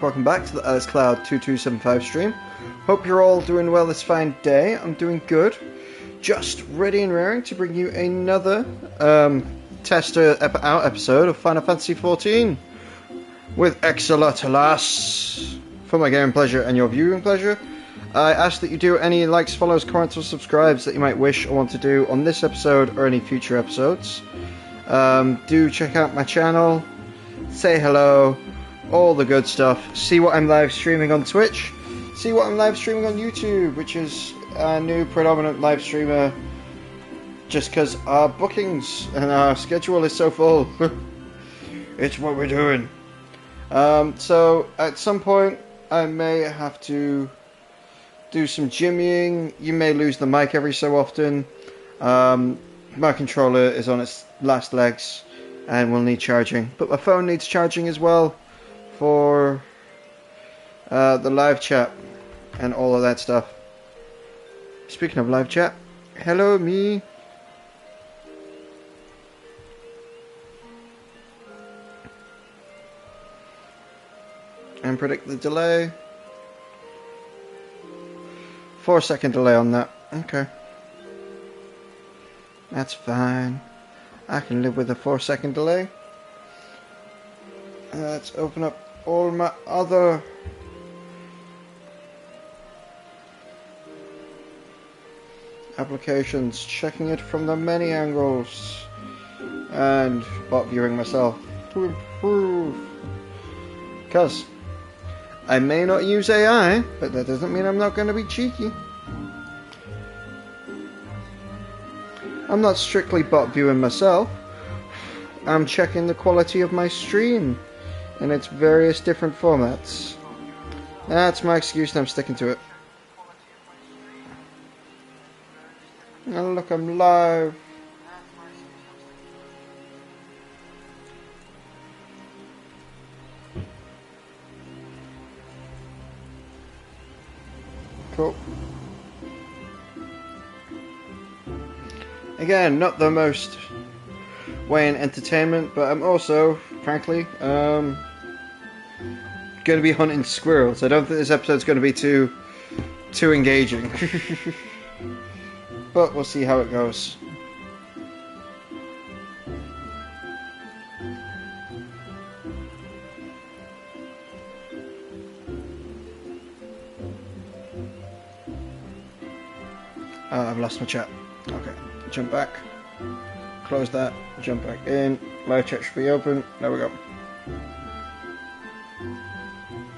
Welcome back to the Alexcloud2275 stream. Hope you're all doing well this fine day. I'm doing good. Just ready and raring to bring you another tester episode of Final Fantasy XIV with XIV, alas. For my gaming pleasure and your viewing pleasure, I ask that you do any likes, follows, comments, or subscribes that you might wish or want to do on this episode or any future episodes. Do check out my channel, say hello, all the good stuff. See what I'm live streaming on Twitch. See what I'm live streaming on YouTube, which is a new predominant live streamer. Just because our bookings and our schedule is so full. It's what we're doing. So at some point I may have to do some jimmying. You may lose the mic every so often. My controller is on its last legs and will need charging. But my phone needs charging as well for the live chat and all of that stuff. Speaking of live chat, hello me. And predict the delay. 4-second delay on that. Okay. That's fine. I can live with a 4-second delay. Let's open up all my other applications, checking it from the many angles, and bot viewing myself to improve. Because I may not use AI, but that doesn't mean I'm not going to be cheeky. I'm not strictly bot viewing myself. I'm checking the quality of my stream in its various different formats. That's my excuse and I'm sticking to it. And look, I'm live. Cool. Again, not the most way in entertainment, but I'm also, frankly, going to be hunting squirrels. I don't think this episode's going to be too engaging. But we'll see how it goes. I've lost my chat. Okay, jump back. Close that, jump back in. Live chat should be open. There we go.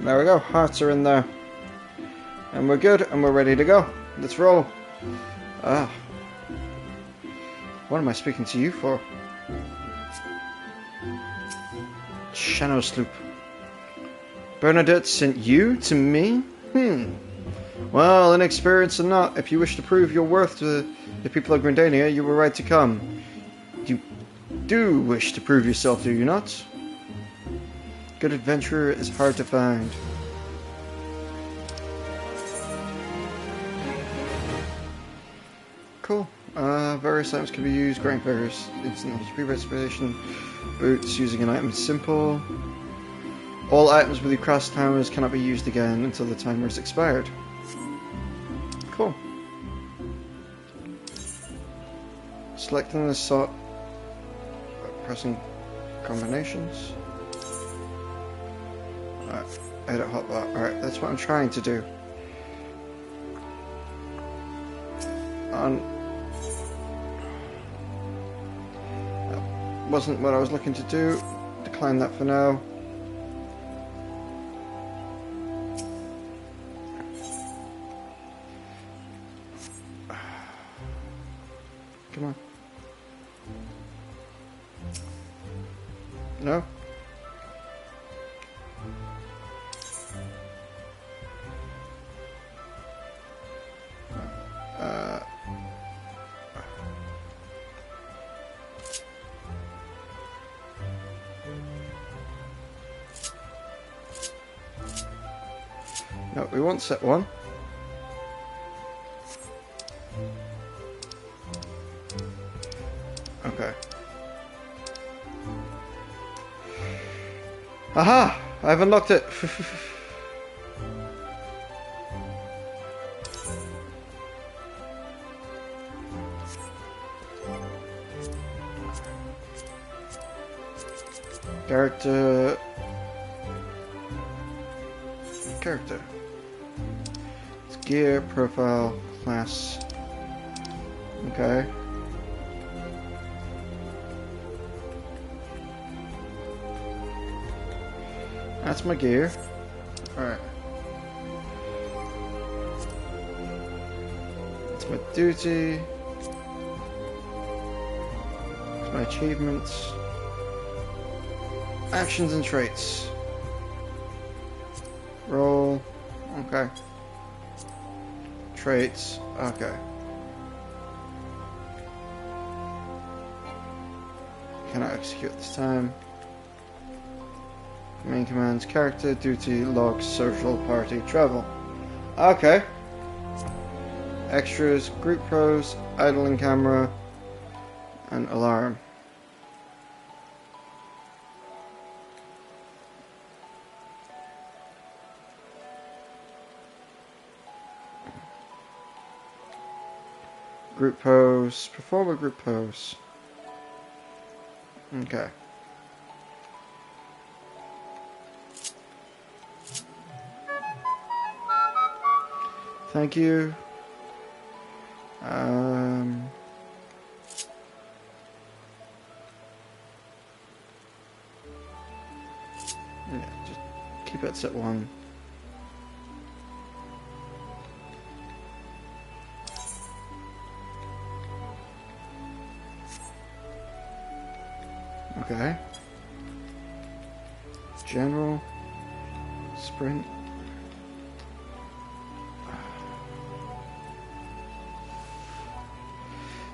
There we go, hearts are in there. And we're good, and we're ready to go. Let's roll. What am I speaking to you for? Shadow Sloop. Bernadette sent you to me? Well, inexperienced or not, if you wish to prove your worth to the people of Grindania, you were right to come. You do wish to prove yourself, do you not? Good adventurer is hard to find. Cool. Various items can be used. Granting various instant HP respiration. Boots using an item is simple. All items with the cross timers cannot be used again until the timer is expired. Cool. Selecting the sort, pressing combinations. Alright, edit hotbar. Alright, that's what I'm trying to do. That wasn't what I was looking to do. Decline that for now. Come on. No? No, we won't set one. Okay. Aha! I've unlocked it! Character. It's gear, profile, class. Okay. That's my gear. Alright. That's my duty. That's my achievements. Actions and traits. Roll. Okay. Traits. Okay. Cannot execute this time. Main commands, character, duty, logs, social, party, travel. Okay. Extras, group pros, idling camera, and alarm. Group pose, perform a group pose. Okay. Thank you. Yeah, just keep it set 1. Okay. General. Sprint.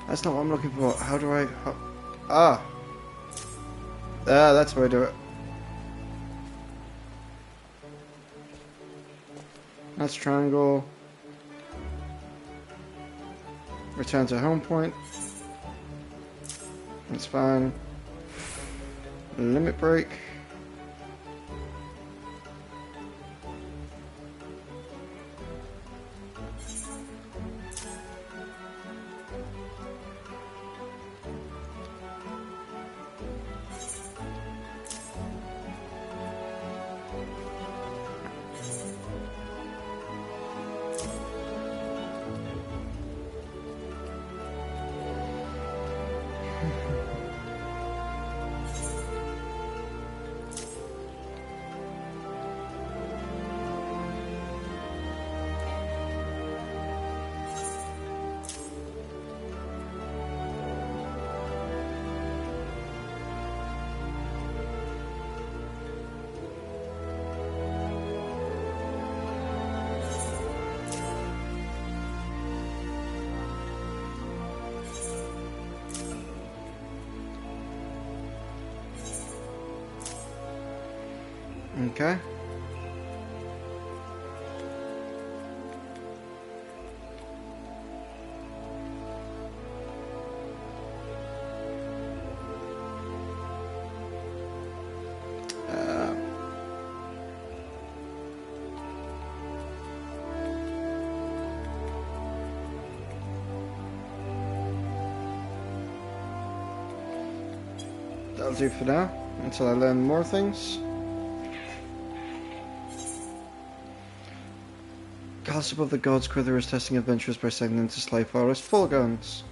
That's not what I'm looking for. How do I... Ah! Ah, that's how I do it. That's triangle. Return to home point. That's fine. Limit break. Okay. That'll do for now, until I learn more things. Gossip of the Gods, Quither is testing adventurers by sending them to slay forest full of guns.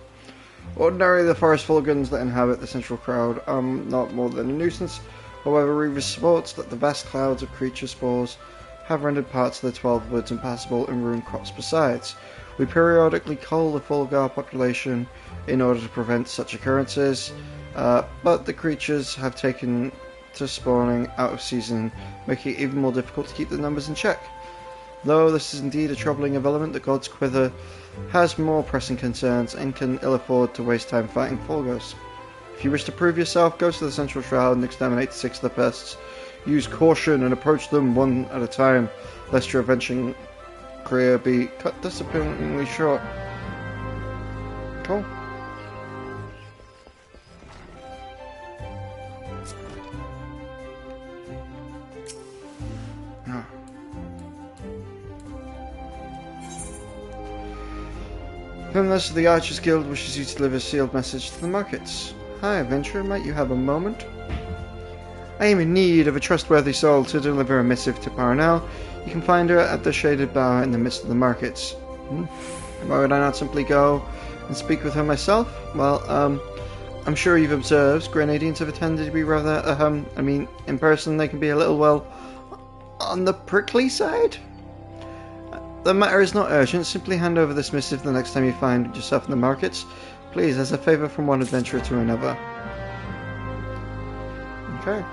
Ordinarily, the forest full of guns that inhabit the central crowd are not more than a nuisance. However, Revis reports that the vast clouds of creature spores have rendered parts of the 12 woods impassable and ruined crops besides. We periodically cull the Fulgar population in order to prevent such occurrences, but the creatures have taken to spawning out of season, making it even more difficult to keep the numbers in check. Though this is indeed a troubling development, the God's Quither has more pressing concerns and can ill afford to waste time fighting Fulgars. If you wish to prove yourself, go to the central trial and exterminate 6 of the pests. Use caution and approach them one at a time, lest your adventuring career be cut disappointingly short. Cool. Members of the Archers Guild wishes you to deliver a sealed message to the markets. Hi, adventurer, might you have a moment? I am in need of a trustworthy soul to deliver a missive to Parnell. You can find her at the shaded bar in the midst of the markets. Why would I not simply go and speak with her myself? Well, I'm sure you've observed Grenadians have tended to be rather, in person they can be a little, well, on the prickly side? The matter is not urgent. Simply hand over this missive the next time you find yourself in the markets. Please, as a favour from one adventurer to another. Okay.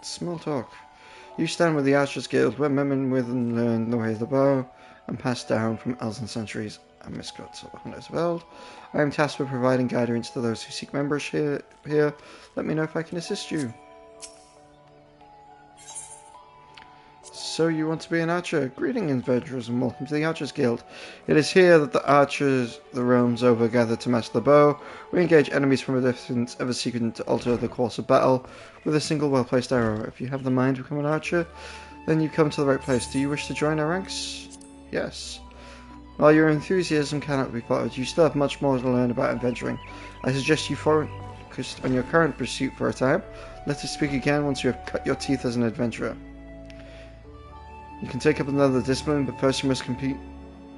Small talk. You stand with the Archers Guild, where men with and learn the way of the bow, and passed down from elves and centuries and miscuts of Hunter's World. I am tasked with providing guidance to those who seek membership here. Let me know if I can assist you. So you want to be an archer? Greetings, adventurers, and welcome to the Archers Guild. It is here that the archers the realms over gather to master the bow. We engage enemies from a distance, ever seeking to alter the course of battle with a single well-placed arrow. If you have the mind to become an archer, then you come to the right place. Do you wish to join our ranks? Yes. While your enthusiasm cannot be flattered, you still have much more to learn about adventuring. I suggest you focus on your current pursuit for a time. Let us speak again once you have cut your teeth as an adventurer. You can take up another discipline, but first you must complete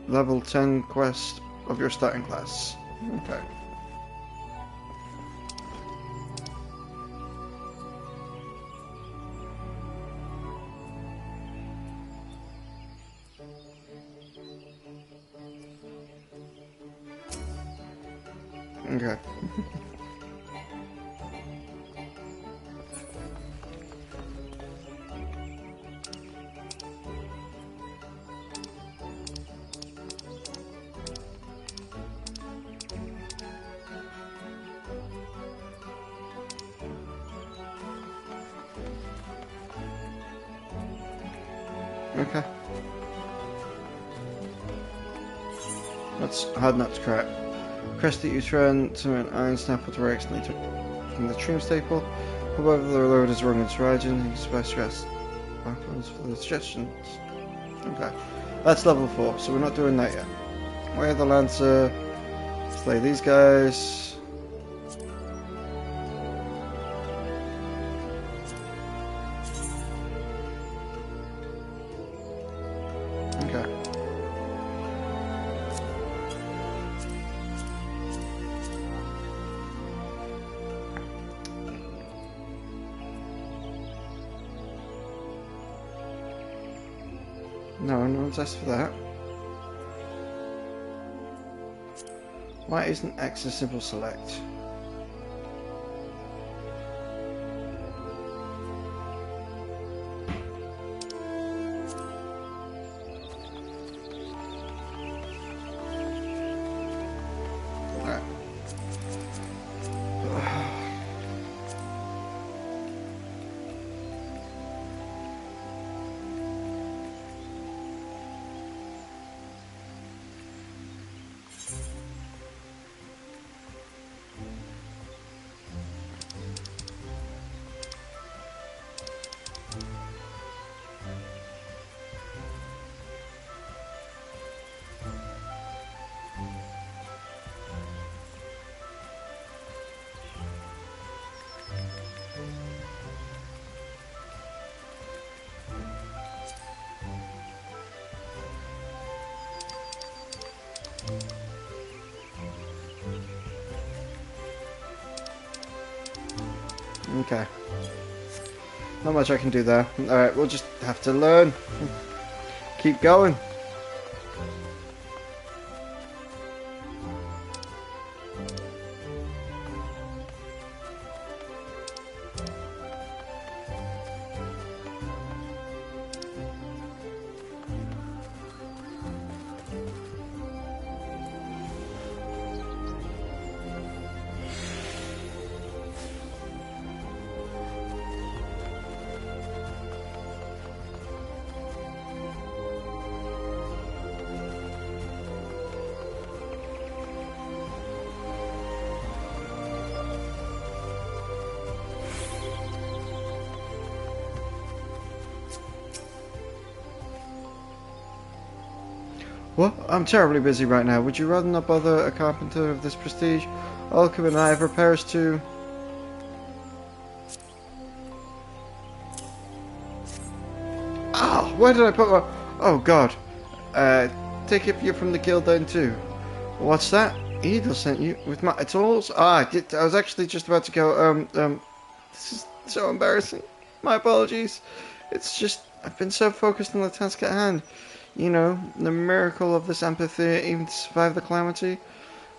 level 10 quest of your starting class. Okay. Okay. Okay. That's hard not to crack. Crest that you turn to an iron snapper to accidentally took from the trim staple. However, the load is wrong in its origin. You can best rest weapons for the suggestions. Okay. That's level 4, so we're not doing that yet. Way of the Lancer. Slay these guys. Okay. No one's asked for that. Why isn't X a simple select? Alright. Okay. Not much I can do there. Alright, we'll just have to learn. Keep going. What? I'm terribly busy right now. Would you rather not bother a carpenter of this prestige? I'll come and I have repairs to... Oh, where did I put my... Oh, God. Take it you're from the guild then, too. What's that? Eagle sent you with my tools? Ah, I was actually just about to go, this is so embarrassing. My apologies. It's just, I've been so focused on the task at hand. You know, the miracle of this amphitheater even to survive the calamity.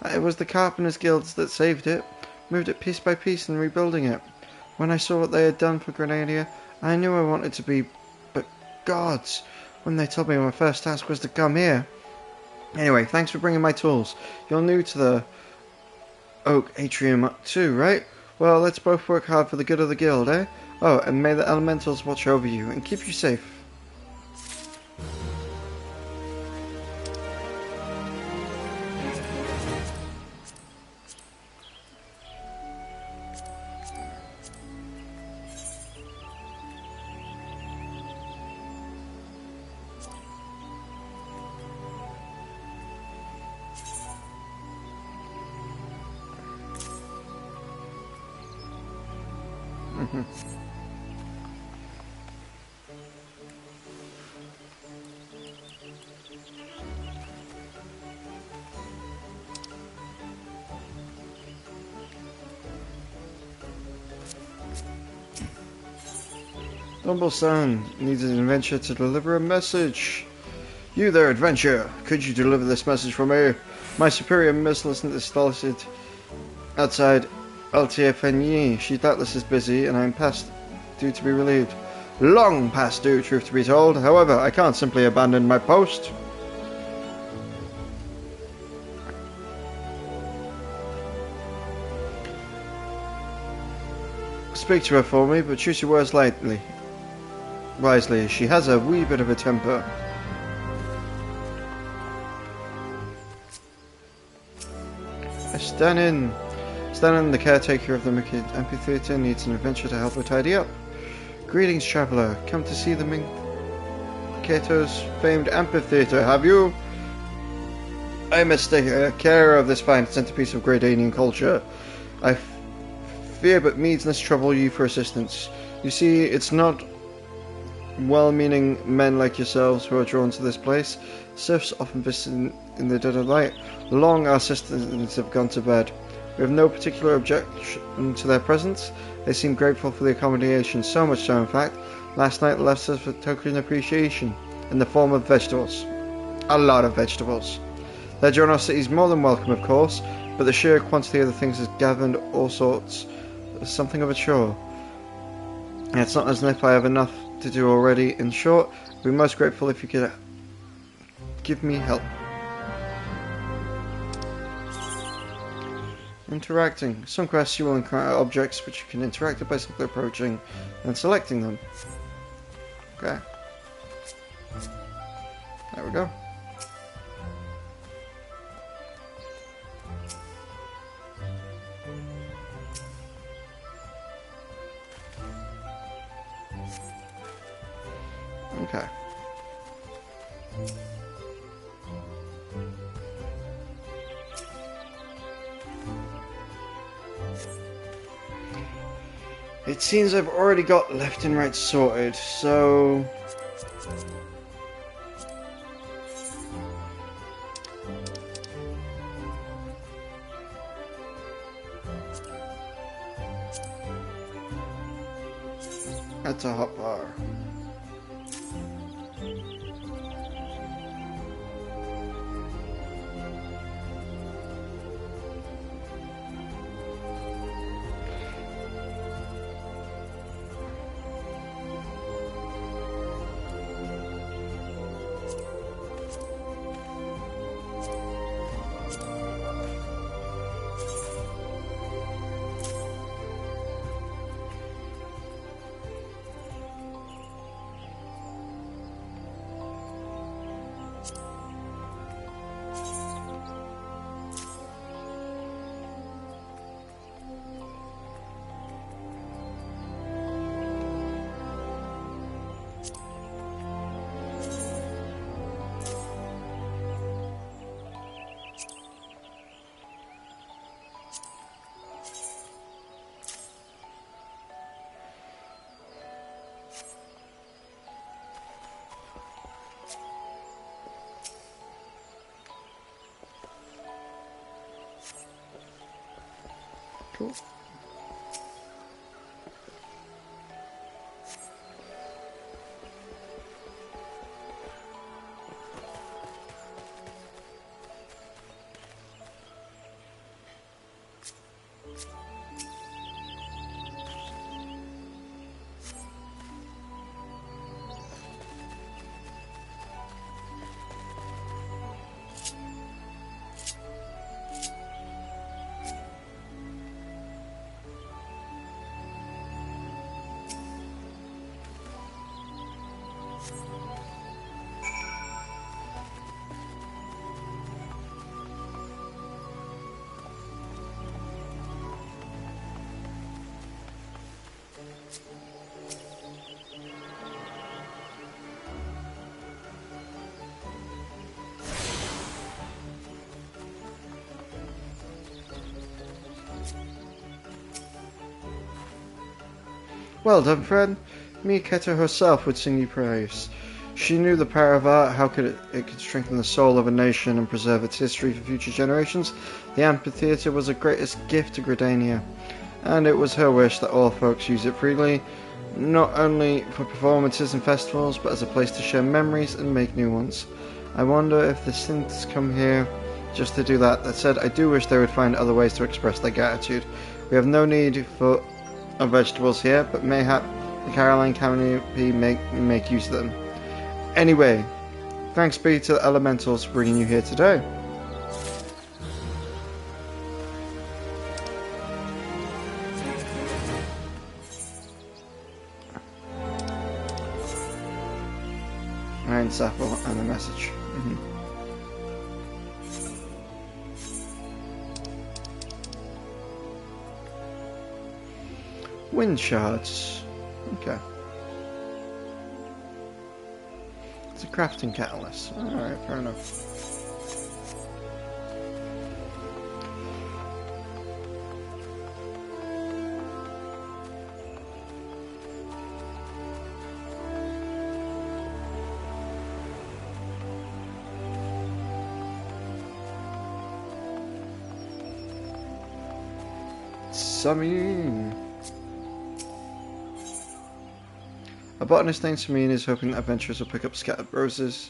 It was the Carpenters Guilds that saved it, moved it piece by piece and rebuilding it. When I saw what they had done for Grenadia, I knew I wanted to be, but gods, when they told me my first task was to come here. Anyway, thanks for bringing my tools. You're new to the Oak Atrium too, right? Well, let's both work hard for the good of the guild, eh? Oh, and may the elementals watch over you and keep you safe. Dumbleson needs an adventurer to deliver a message. You there, adventurer. Could you deliver this message for me? My superior mercilessness is solicited outside LTFNE. She doubtless is busy, and I am past due to be relieved. Long past due, truth to be told. However, I can't simply abandon my post. Speak to her for me, but choose your words wisely. She has a wee bit of a temper. Stannin, the caretaker of the amphitheater, needs an adventurer to help her tidy up. Greetings, traveller. Come to see the Minkato's famed amphitheater, have you? I must take care of this fine centerpiece of Gradanian culture. I fear but needs must trouble you for assistance. You see, it's not well-meaning men like yourselves who are drawn to this place. Serfs often visit in the dead of night. Long our citizens have gone to bed. We have no particular objection to their presence. They seem grateful for the accommodation, so much so in fact, last night left us with token appreciation in the form of vegetables. A lot of vegetables. Their generosity is more than welcome, of course, but the sheer quantity of the things has gathered all sorts. Something of a chore. And it's not as if I have enough to do already. In short, I'd be most grateful if you could give me help. Interacting. Some quests you will encounter objects which you can interact with by simply approaching and selecting them. Okay. There we go. Okay. It seems I've already got left and right sorted, so... That's a hot bar. Cool. Well done, friend. Miketa herself would sing you praise. She knew the power of art, how it could strengthen the soul of a nation and preserve its history for future generations. The amphitheatre was the greatest gift to Gridania, and it was her wish that all folks use it freely, not only for performances and festivals, but as a place to share memories and make new ones. I wonder if the synths come here just to do that. That said, I do wish they would find other ways to express their gratitude. We have no need for vegetables here, but mayhap the Caroline Canopy make use of them. Anyway, thanks be to the elementals for bringing you here today. Iron Sapphire and a message. Wind shards. Okay. It's a crafting catalyst. Alright, fair enough. Samine. A botanist named Samine is hoping that adventurers will pick up scattered roses.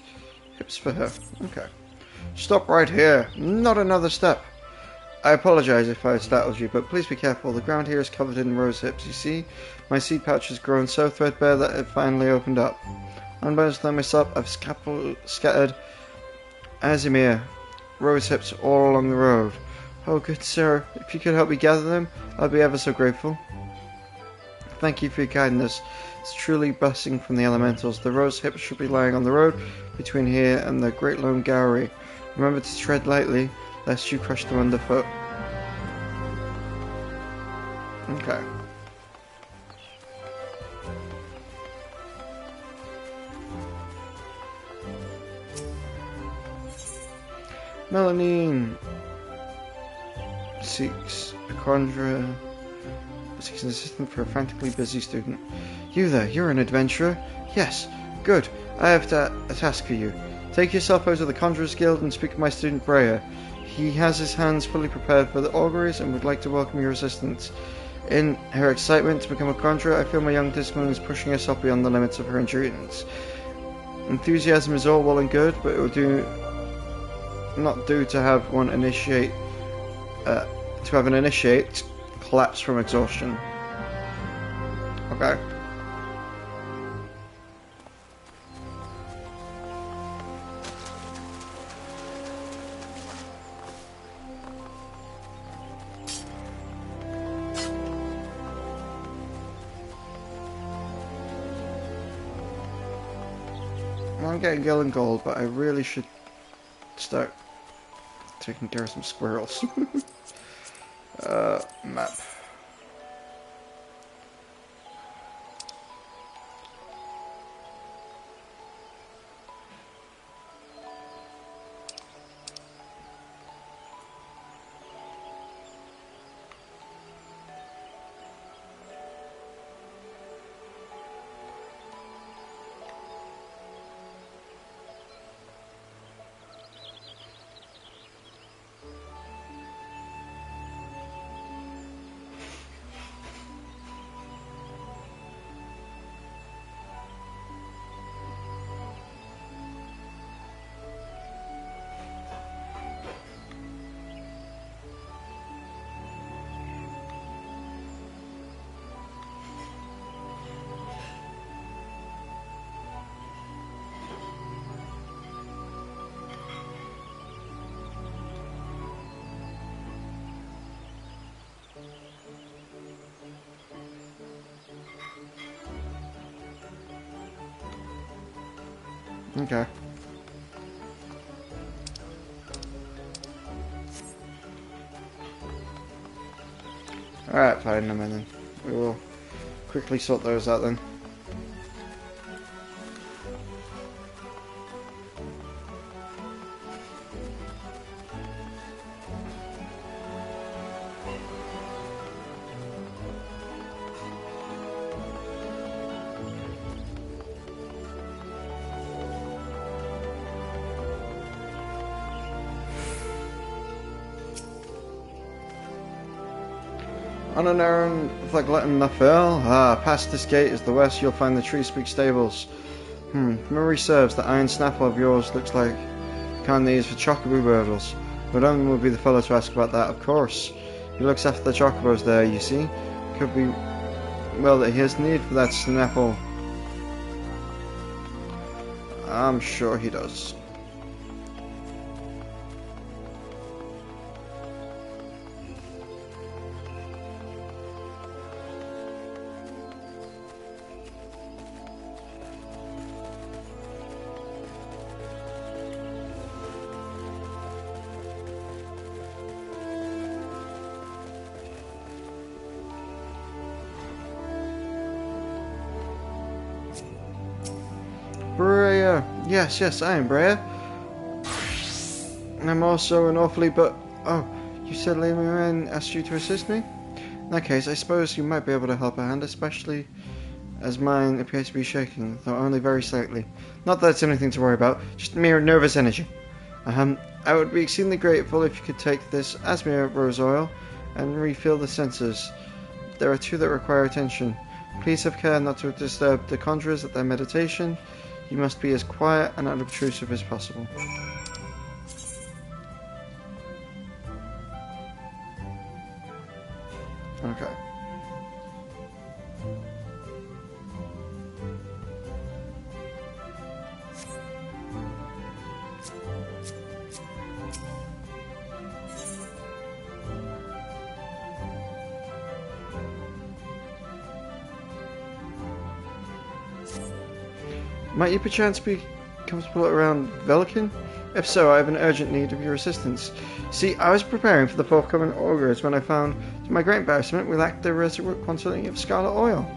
Hips for her. Okay. Stop right here. Not another step. I apologize if I startled you, but please be careful. The ground here is covered in rose hips. You see, my seed pouch has grown so threadbare that it finally opened up. Unbeknownst to myself, I've scattered azimir rose hips all along the road. Oh, good sir, if you could help me gather them, I'd be ever so grateful. Thank you for your kindness. It's truly a blessing from the elementals. The rose hips should be lying on the road between here and the Great Lone Gallery. Remember to tread lightly, lest you crush them underfoot. Okay. Melanine seeks a conjurer. Seeks an assistant for a frantically busy student. You there, you're an adventurer? Yes, good. I have a task for you. Take yourself out to the Conjurer's Guild and speak to my student Breyer. He has his hands fully prepared for the auguries and would like to welcome your assistance. In her excitement to become a conjurer, I feel my young discipline is pushing herself beyond the limits of her endurance. Enthusiasm is all well and good, but it will not do to have one initiate collapse from exhaustion. Okay. I'm getting gil and gold, but I really should start taking care of some squirrels. Map. Okay. Alright, fine, then. We will quickly sort those out then. On an errand like letting the fill. Past this gate is the west. You'll find the Tree Speak stables. Memory serves. The iron snaffle of yours looks like kind they use for chocobo hurdles. But Owen will be the fellow to ask about that, of course. He looks after the chocobos there, you see. Could be well that he has need for that snaffle. I'm sure he does. Brea. Yes, I am Brea. I'm also an awfully oh, you said Lady Moran asked you to assist me? In that case, I suppose you might be able to help a hand, especially as mine appears to be shaking, though only very slightly. Not that it's anything to worry about, just mere nervous energy. I would be exceedingly grateful if you could take this Asmir rose oil and refill the sensors. There are two that require attention. Please have care not to disturb the conjurers at their meditation. You must be as quiet and unobtrusive as possible. Okay. Might you perchance be comfortable around Velikan? If so, I have an urgent need of your assistance. See, I was preparing for the forthcoming augurs when I found, to my great embarrassment, we lacked the requisite quantity of scarlet oil.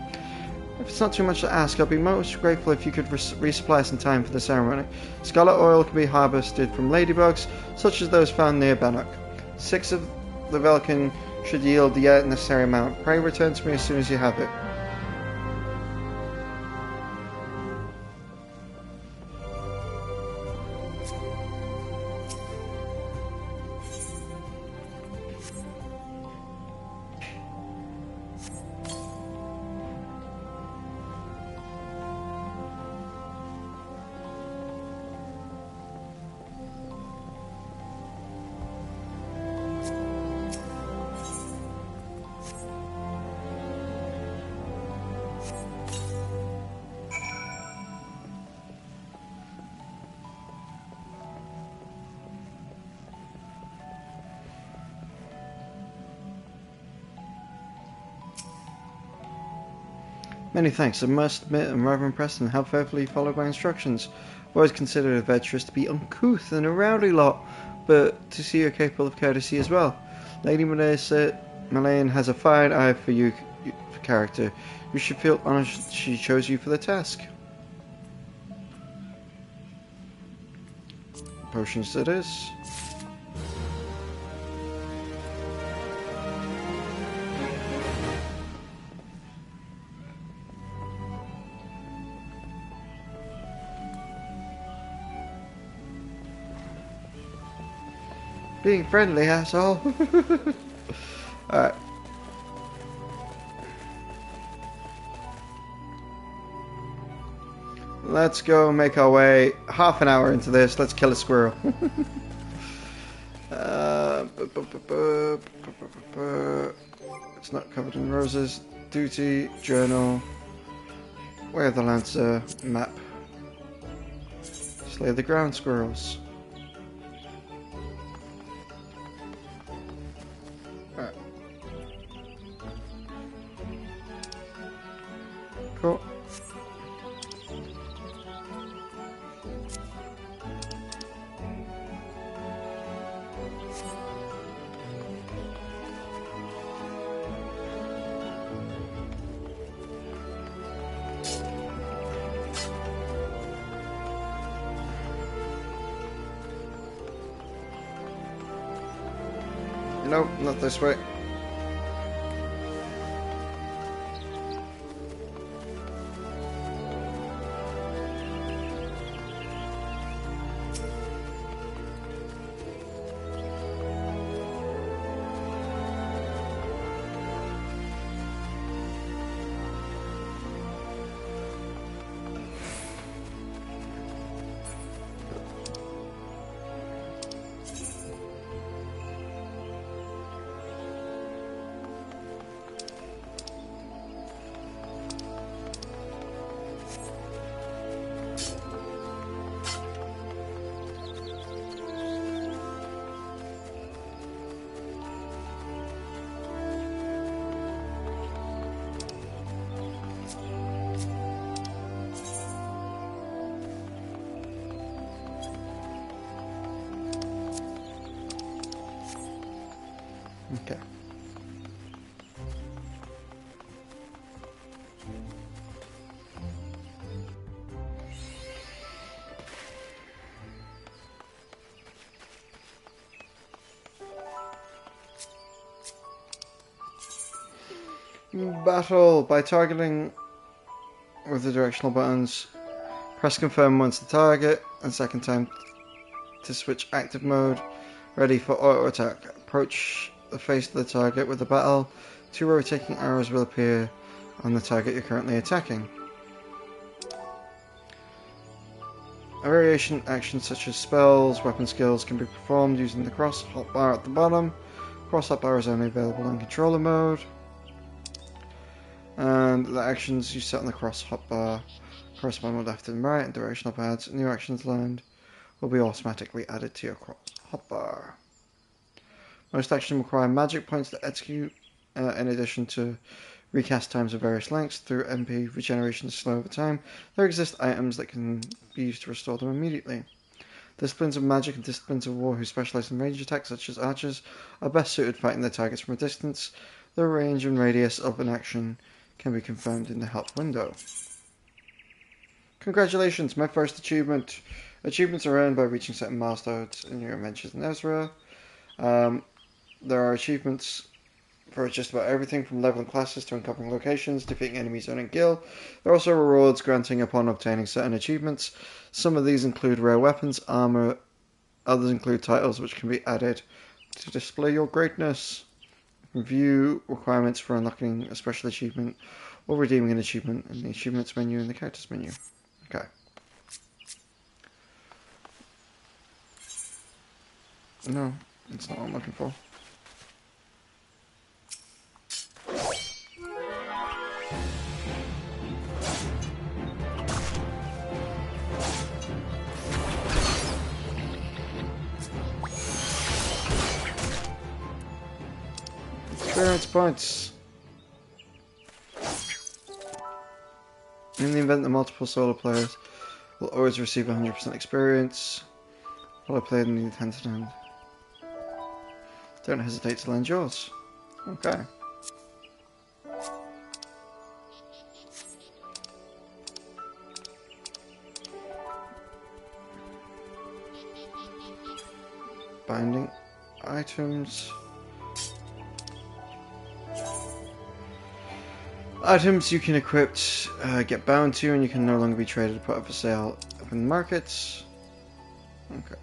If it's not too much to ask, I'll be most grateful if you could resupply us in time for the ceremony. Scarlet oil can be harvested from ladybugs, such as those found near Bannock. 6 of the Velikan should yield the necessary amount. Pray return to me as soon as you have it. Many thanks. I must admit I'm rather impressed in how faithfully you followed my instructions. I've always considered adventurers to be uncouth and a rowdy lot, but to see you're capable of courtesy as well. Lady Malayan has a fine eye for you for character. You should feel honoured she chose you for the task. Potions it is. Being friendly, asshole. Alright. Let's go make our way half an hour into this. Let's kill a squirrel. It's not covered in roses. Duty, journal. Where are the Lancer? Map. Slay the ground squirrels. Cool. Nope, not this way. Okay. Battle by targeting with the directional buttons. Press confirm once the target, and second time to switch active mode. Ready for auto attack. Approach the face of the target with the battle. 2 rotating arrows will appear on the target you're currently attacking. A variation actions such as spells, weapon skills can be performed using the cross hotbar at the bottom. Cross hotbar is only available in controller mode. And the actions you set on the cross hotbar correspond with left and right and directional pads. New actions learned will be automatically added to your cross hotbar. Most actions require magic points to execute, in addition to recast times of various lengths. Through MP regeneration is slow over time, there exist items that can be used to restore them immediately. Disciplines of magic and disciplines of war who specialize in range attacks, such as archers, are best suited fighting their targets from a distance. The range and radius of an action can be confirmed in the help window. Congratulations, my first achievement. Achievements are earned by reaching certain milestones in your adventures in Eorzea. There are achievements for just about everything from leveling classes to uncovering locations, defeating enemies on a guild. There are also rewards granting upon obtaining certain achievements. Some of these include rare weapons, armor, others include titles which can be added to display your greatness. Review requirements for unlocking a special achievement or redeeming an achievement in the achievements menu and the characters menu. Okay. No, that's not what I'm looking for. Experience points. In the event that multiple solo players will always receive 100% experience, while I play in the hand to hand. Don't hesitate to lend yours. Okay. Binding items. Items you can equip get bound to, and you can no longer be traded or put up for sale up in the markets. Okay.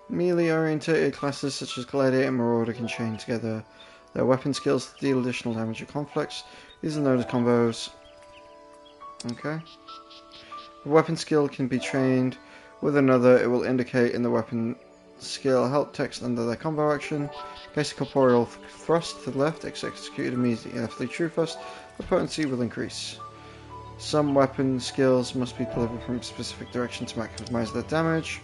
Melee-oriented classes such as Gladiator and Marauder can chain together their weapon skills to deal additional damage at conflicts. These are known as combos. Okay. The weapon skill can be trained with another. It will indicate in the weapon skill help text under their combo action. In case a corporeal thrust to the left is executed immediately after true thrust, the potency will increase. Some weapon skills must be delivered from a specific direction to maximize their damage.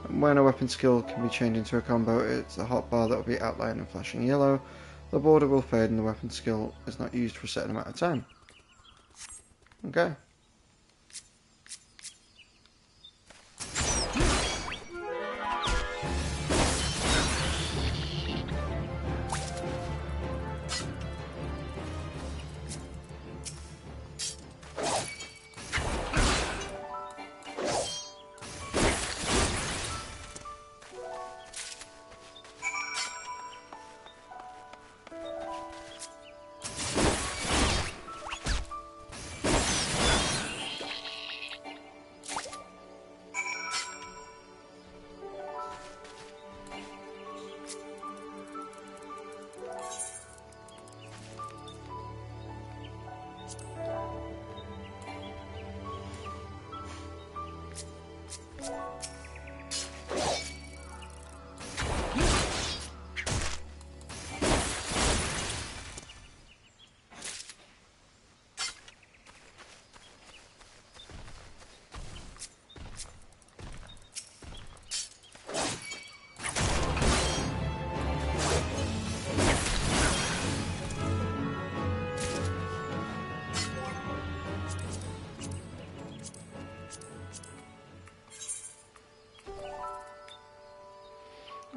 When a weapon skill can be chained into a combo, it's the hotbar that will be outlined in flashing yellow. The border will fade and the weapon skill is not used for a certain amount of time. Okay.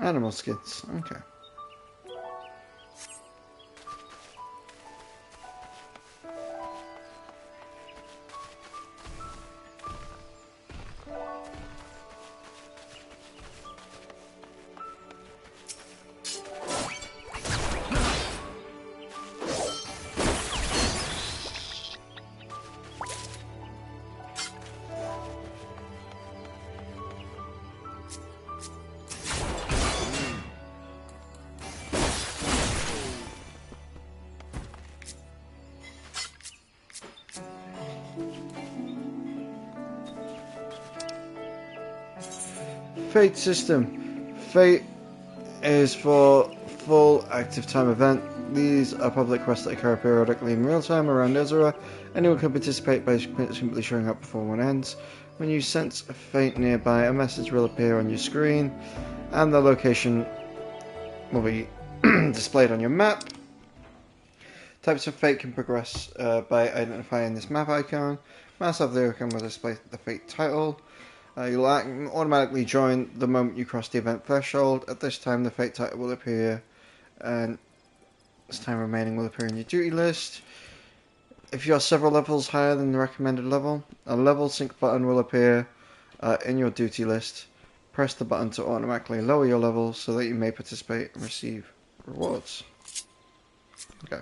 Animal skins, okay. Fate system. Fate is for full active time event. These are public quests that occur periodically in real time around Eorzea. Anyone can participate by simply showing up before one ends. When you sense a fate nearby, a message will appear on your screen and the location will be displayed on your map. Types of fate can progress by identifying this map icon. Mouse of the icon will display the fate title. You'll automatically join the moment you cross the event threshold. At this time, the fate title will appear, and this time remaining will appear in your duty list. If you are several levels higher than the recommended level, a level sync button will appear in your duty list. Press the button to automatically lower your level so that you may participate and receive rewards. Okay.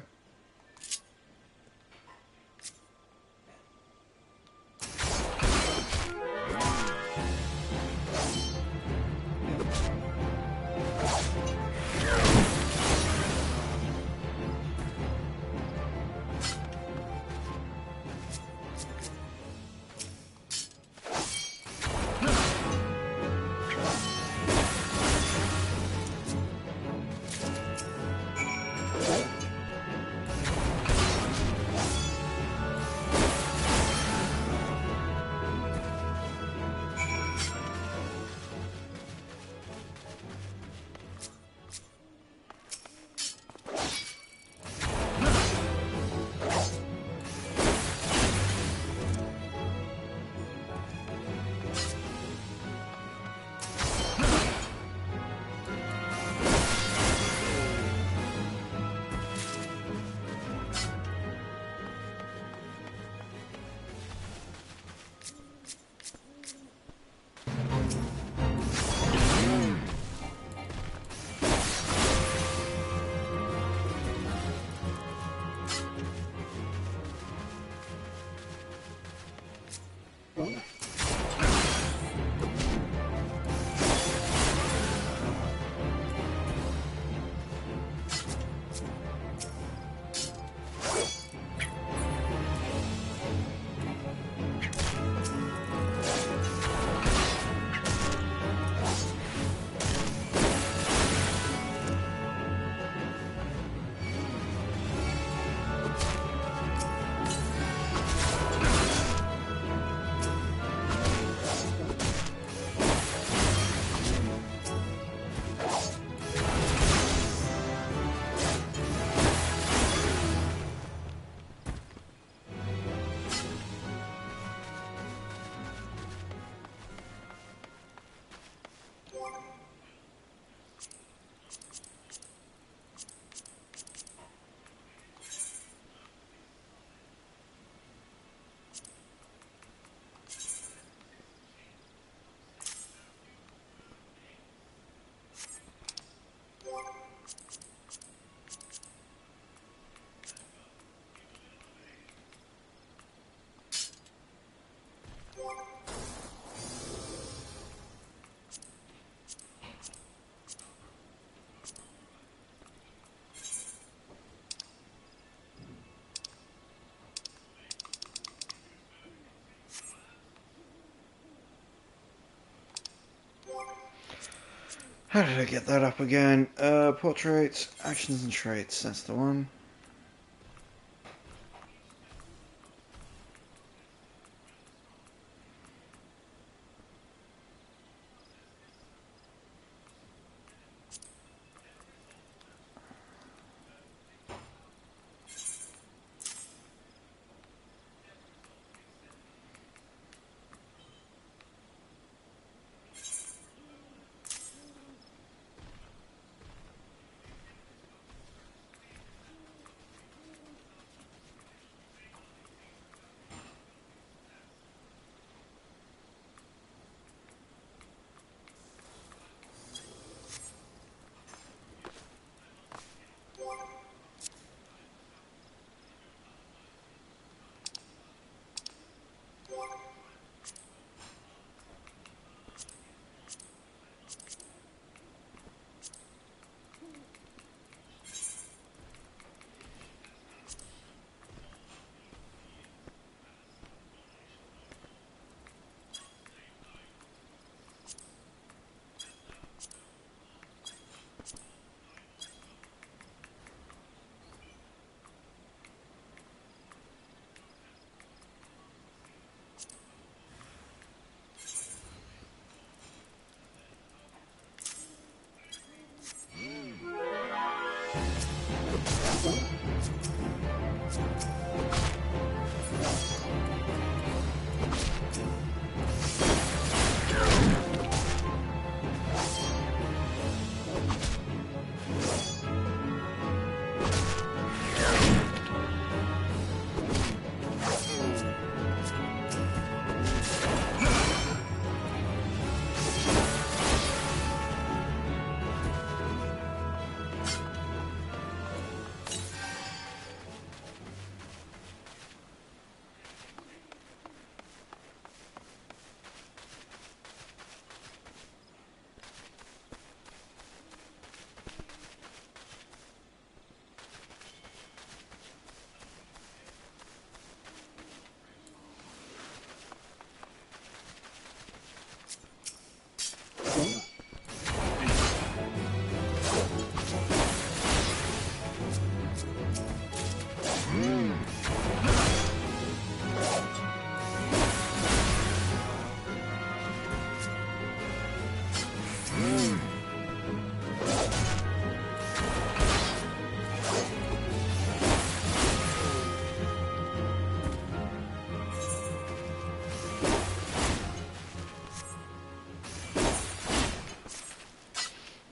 How did I get that up again? Portraits, actions and traits, that's the one.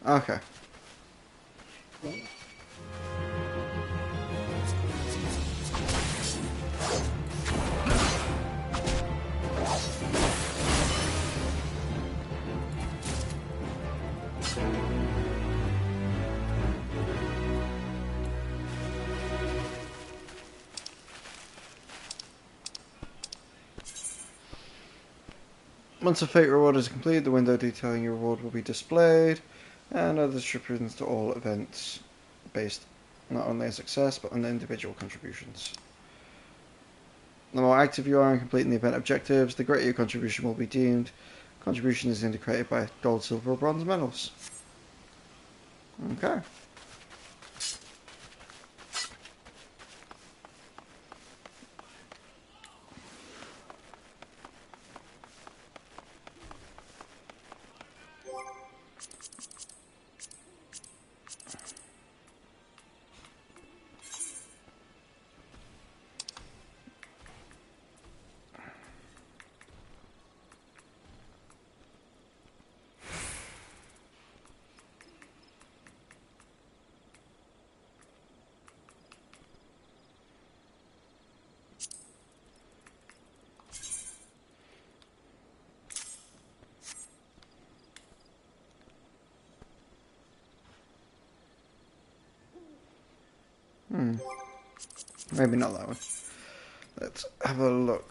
Okay. Once a fate reward is completed, the window detailing your reward will be displayed, and other descriptions to all events based not only on success but on individual contributions. The more active you are in completing the event objectives, the greater your contribution will be deemed. Contribution is indicated by gold, silver, or bronze medals. Okay. Maybe not that one. Let's have a look.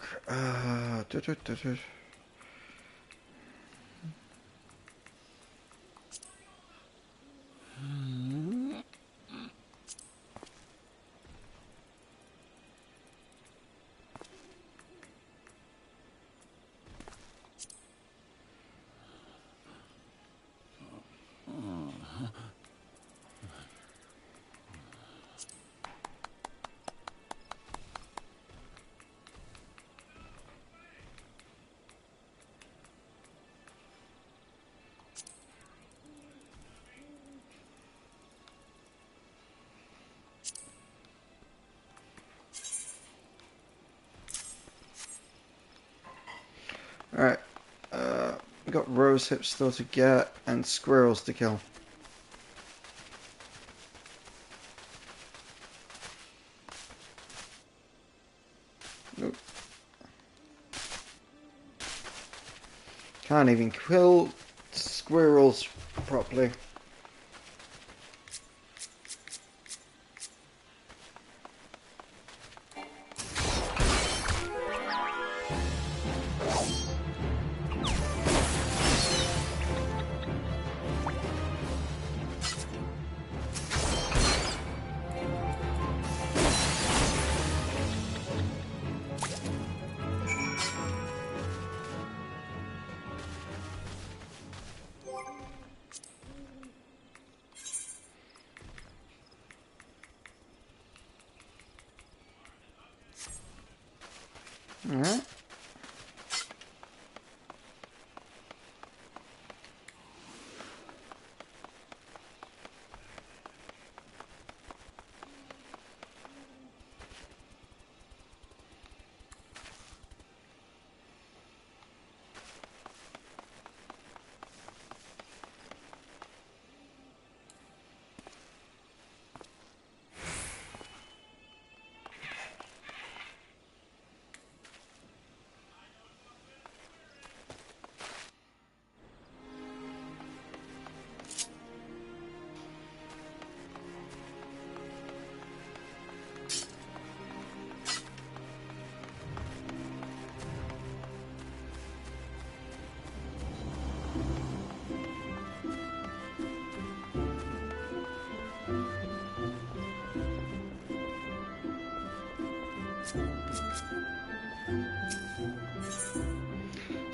got rose hips still to get and squirrels to kill. Nope. Can't even kill squirrels properly. Alright.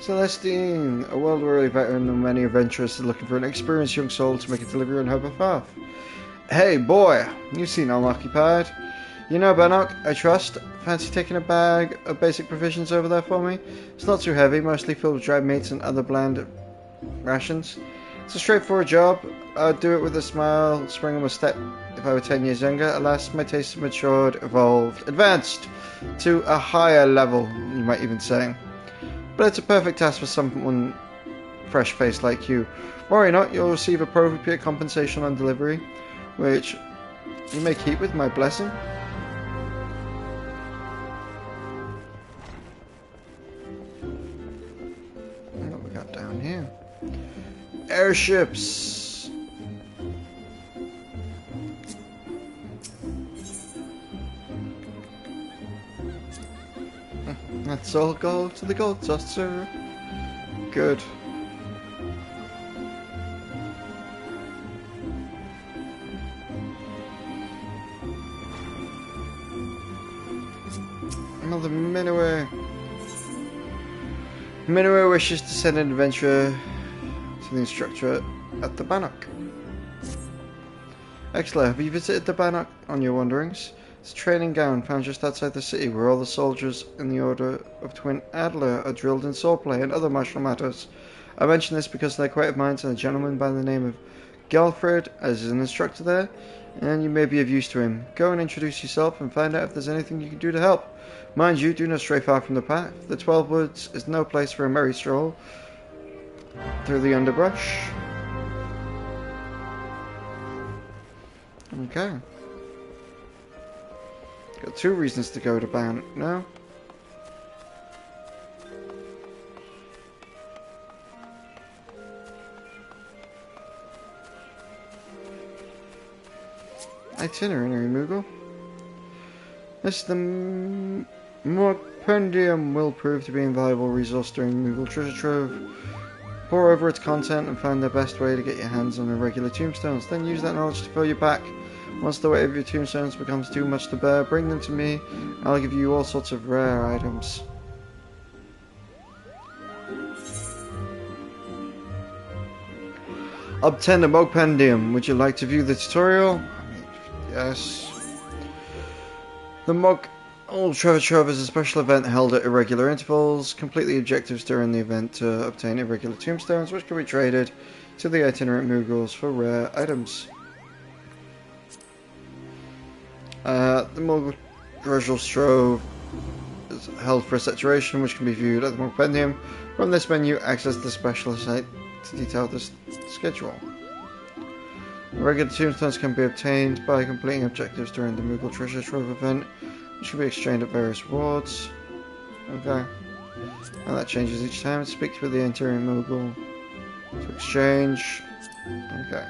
Celestine, a world-weary veteran and many adventurers are looking for an experienced young soul to make a delivery on her behalf. Hey boy, you seem unoccupied. You know Bannock, I trust. Fancy taking a bag of basic provisions over there for me? It's not too heavy, mostly filled with dried meats and other bland rations. It's a straightforward job. I'd do it with a smile, spring on my step if I were 10 years younger. Alas, my tastes have matured, evolved, advanced to a higher level, you might even say. But it's a perfect task for someone fresh-faced like you. Worry not, you'll receive appropriate compensation on delivery, which you may keep with my blessing. What we got down here? Airships! Let's all go to the gold dust, sir. Good. Another Minnow. Minnow wishes to send an adventurer to the instructor at the Bannock. Excellent. Have you visited the Bannock on your wanderings? It's a training ground found just outside the city where all the soldiers in the Order of Twin Adler are drilled in swordplay and other martial matters. I mention this because they're creative minds and a gentleman by the name of Gelfred is an instructor there, and you may be of use to him. Go and introduce yourself and find out if there's anything you can do to help. Mind you, do not stray far from the path. The 12 Woods is no place for a merry stroll through the underbrush. Okay. Got 2 reasons to go to Bannock now. Itinerary Moogle. This the Morpendium will prove to be an invaluable resource during Moogle treasure trove. Pour over its content and find the best way to get your hands on irregular tombstones. Then use that knowledge to fill your pack. Once the weight of your tombstones becomes too much to bear, bring them to me. I'll give you all sorts of rare items. Obtain the Morpendium. Would you like to view the tutorial? Yes. The Mog Treasure Trove is a special event held at irregular intervals. Complete the objectives during the event to obtain irregular tombstones, which can be traded to the itinerant Moogles for rare items. The Mog Treasure Trove is held for a saturation, which can be viewed at the compendium. From this menu, access the special site to detail the schedule. Regular tombstones can be obtained by completing objectives during the Moogle Treasure Trove event, which can be exchanged at various rewards. Okay. And that changes each time. Speak with the interior Moogle to exchange. Okay.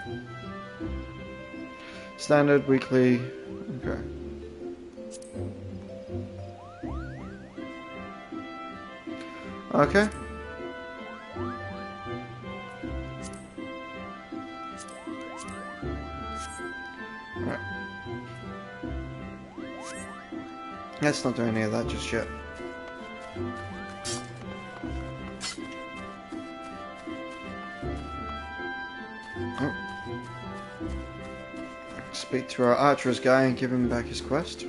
Standard, weekly. Okay. Okay. Right. Let's not do any of that just yet. Oh. Speak to our archers guy and give him back his quest.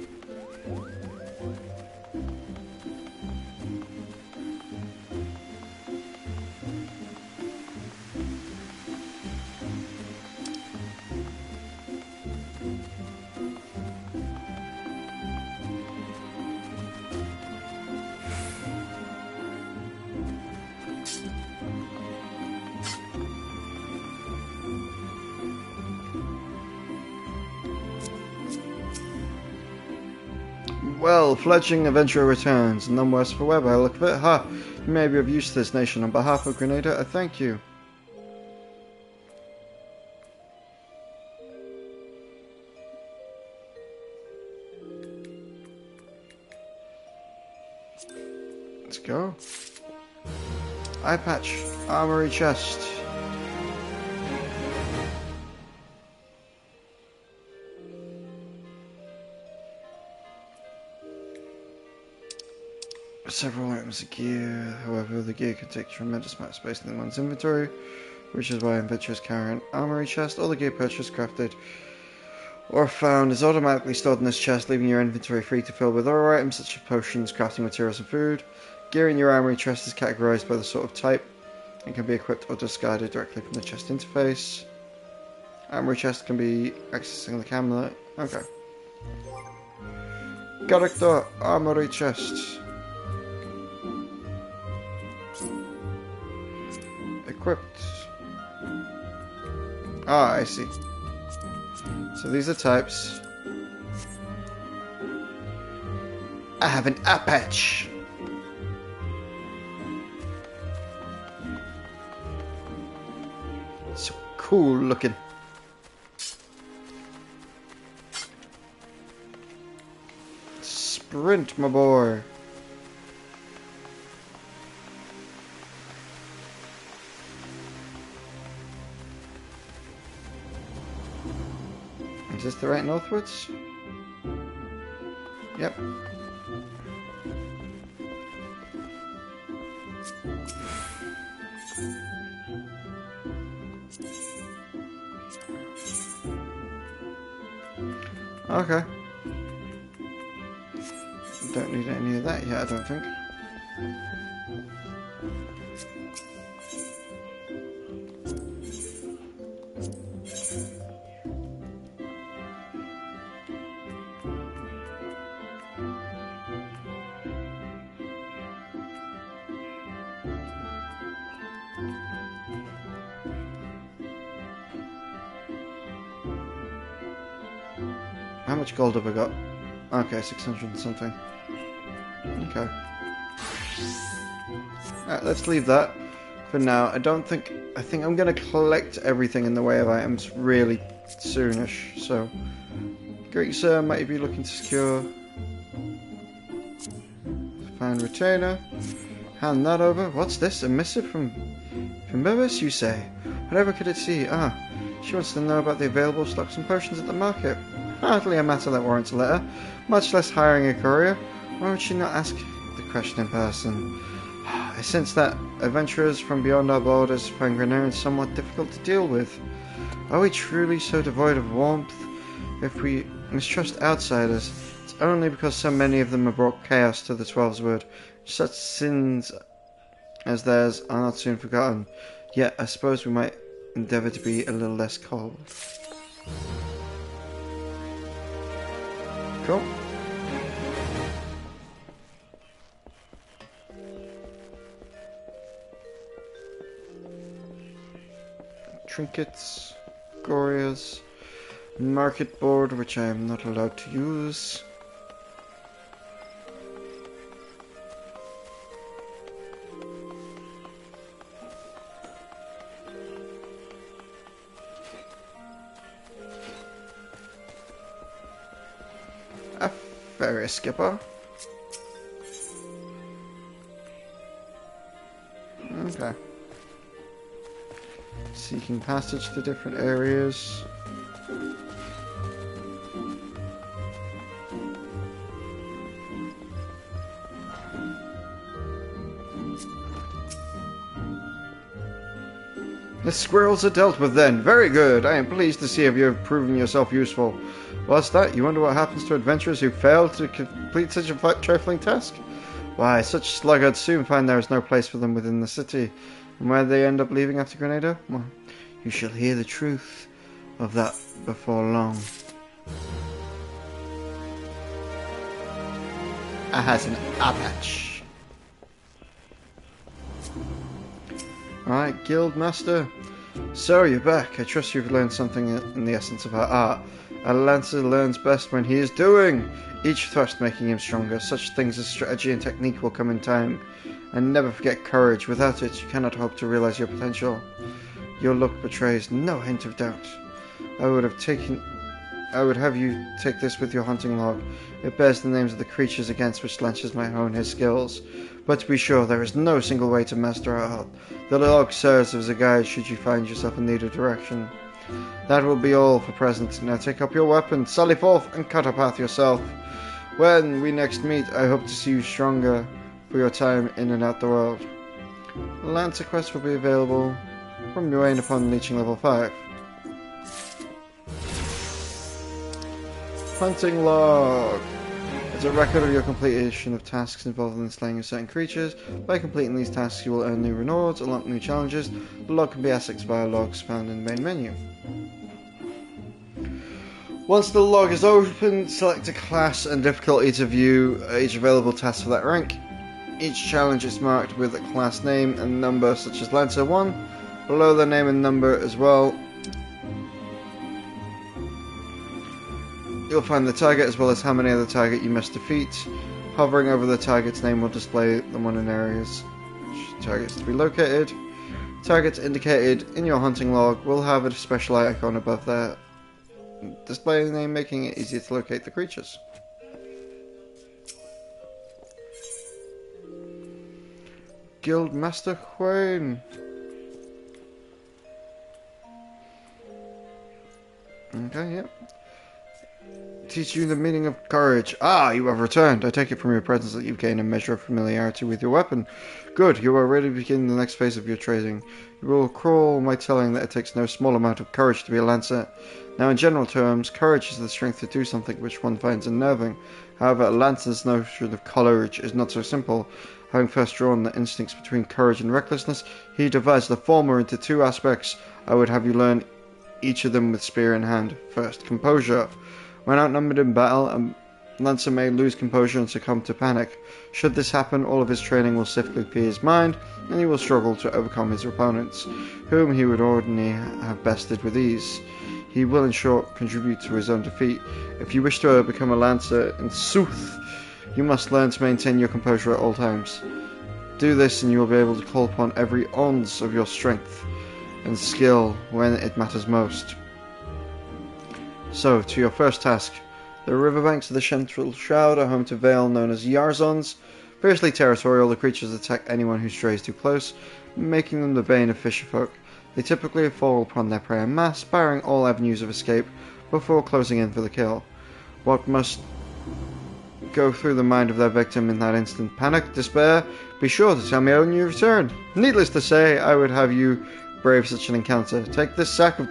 Well, fledgling adventurer returns, none worse for wear by the look of it. Ha! You may be of use to this nation. On behalf of Grenada, I thank you. Let's go. Eye patch, armory chest. Several items of gear, however, the gear can take a tremendous amount of space in one's inventory, which is why adventurers carry an armory chest. All the gear purchased, crafted, or found is automatically stored in this chest, leaving your inventory free to fill with other items such as potions, crafting materials, and food. Gear in your armory chest is categorized by the sort of type and can be equipped or discarded directly from the chest interface. Armory chest can be accessing the camera. Okay. Character armory chest. Equipped. Ah, I see. So these are types. I have an eye patch. So cool looking. Sprint, my boy. Is this the right northwards? Yep. Okay. Don't need any of that yet, I don't think. How much gold have I got? Okay, 600 and something. Okay. Alright, let's leave that for now. I think I'm going to collect everything in the way of items really soonish, so... Great sir, might you be looking to secure... Find retainer. Hand that over. What's this? A missive from Bevis, you say? Whatever could it see? Ah, she wants to know about the available stocks and potions at the market. Hardly a matter that warrants a letter, much less hiring a courier. Why would she not ask the question in person? I sense that adventurers from beyond our borders find Grenarians somewhat difficult to deal with. Are we truly so devoid of warmth? If we mistrust outsiders, it's only because so many of them have brought chaos to the Twelves Wood. Such sins as theirs are not soon forgotten. Yet I suppose we might endeavour to be a little less cold. Cool. trinkets, Gorias, market board, which I am not allowed to use. A ferry skipper. Okay. Seeking passage to different areas. The squirrels are dealt with then. Very good. I am pleased to see you have proven yourself useful. What's that? You wonder what happens to adventurers who fail to complete such a trifling task? Why, such sluggards soon find there is no place for them within the city. And where they end up leaving after Grenada? Well, you shall hear the truth of that before long. I has an Apache. Alright, Guildmaster. So, you're back. I trust you've learned something in the essence of our art. A lancer learns best when he is doing. Each thrust making him stronger. Such things as strategy and technique will come in time. And never forget courage. Without it, you cannot hope to realize your potential. Your look betrays no hint of doubt. I would have you take this with your hunting log. It bears the names of the creatures against which Lancers might hone his skills. But to be sure, there is no single way to master our art. The log serves as a guide should you find yourself in need of direction. That will be all for present. Now take up your weapon, sally forth, and cut a path yourself. When we next meet, I hope to see you stronger for your time in and out the world. Lancer quest will be available from your aim upon reaching level 5. Hunting log. It's a record of your completion of tasks involved in slaying of certain creatures. By completing these tasks, you will earn new rewards, unlock new challenges. The log can be accessed via logs found in the main menu. Once the log is open, select a class and difficulty to view each available task for that rank. Each challenge is marked with a class name and number, such as Lancer 1. Below the name and number as well, you'll find the target as well as how many of the target you must defeat. Hovering over the target's name will display the one in areas which targets to be located. Targets indicated in your hunting log will have a special icon above their display name, making it easier to locate the creatures. Guildmaster Hwain. Okay, yep. Teach you the meaning of courage. Ah, you have returned. I take it from your presence that you've gained a measure of familiarity with your weapon. Good, you are ready to begin the next phase of your training. You will recall my telling that it takes no small amount of courage to be a lancer. Now, in general terms, courage is the strength to do something which one finds unnerving. However, a lancer's notion of courage is not so simple. Having first drawn the instincts between courage and recklessness, he divides the former into two aspects. I would have you learn each of them with spear in hand. First, composure. When outnumbered in battle, a lancer may lose composure and succumb to panic. Should this happen, all of his training will swiftly clear his mind, and he will struggle to overcome his opponents, whom he would ordinarily have bested with ease. He will, in short, contribute to his own defeat. If you wish to become a lancer, in sooth, you must learn to maintain your composure at all times. Do this, and you will be able to call upon every ounce of your strength and skill when it matters most. So, to your first task. The riverbanks of the Central Shroud are home to Vale known as Yarzons. Fiercely territorial, the creatures attack anyone who strays too close, making them the bane of fisherfolk. They typically fall upon their prey en masse, barring all avenues of escape before closing in for the kill. What must go through the mind of their victim in that instant? Panic? Despair? Be sure to tell me when you return. Needless to say, I would have you brave such an encounter. Take this sack of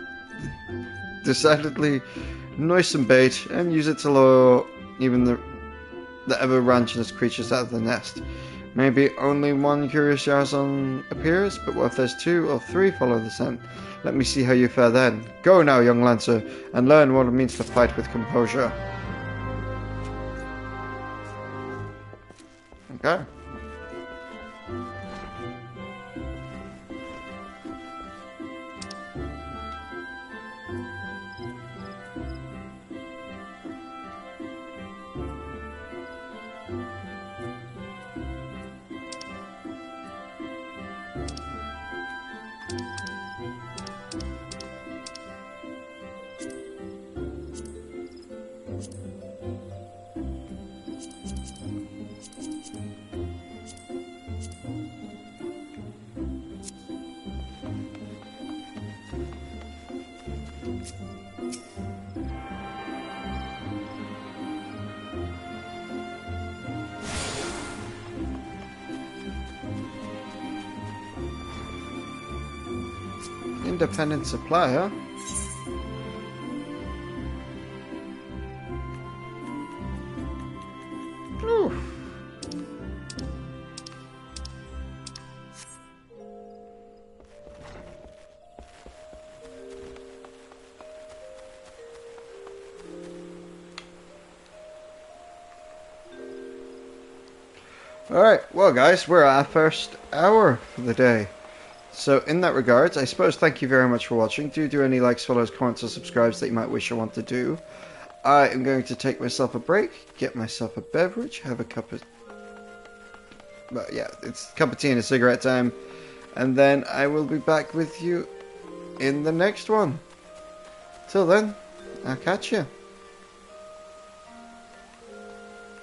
decidedly noisome bait and use it to lure even the ever rancorous creatures out of the nest. Maybe only one curious Yarzon appears, but what if there's 2 or 3 follow the scent? Let me see how you fare then. Go now, young lancer, and learn what it means to fight with composure. Okay. Independent supplier. Oof. Alright, well guys, we're at our first hour for the day. So in that regards, I suppose thank you very much for watching. Do any likes, follows, comments or subscribes that you might wish or want to do. I am going to take myself a break, get myself a beverage, have a cup of... Well, yeah, it's a cup of tea and a cigarette time. And then I will be back with you in the next one. Till then, I'll catch you.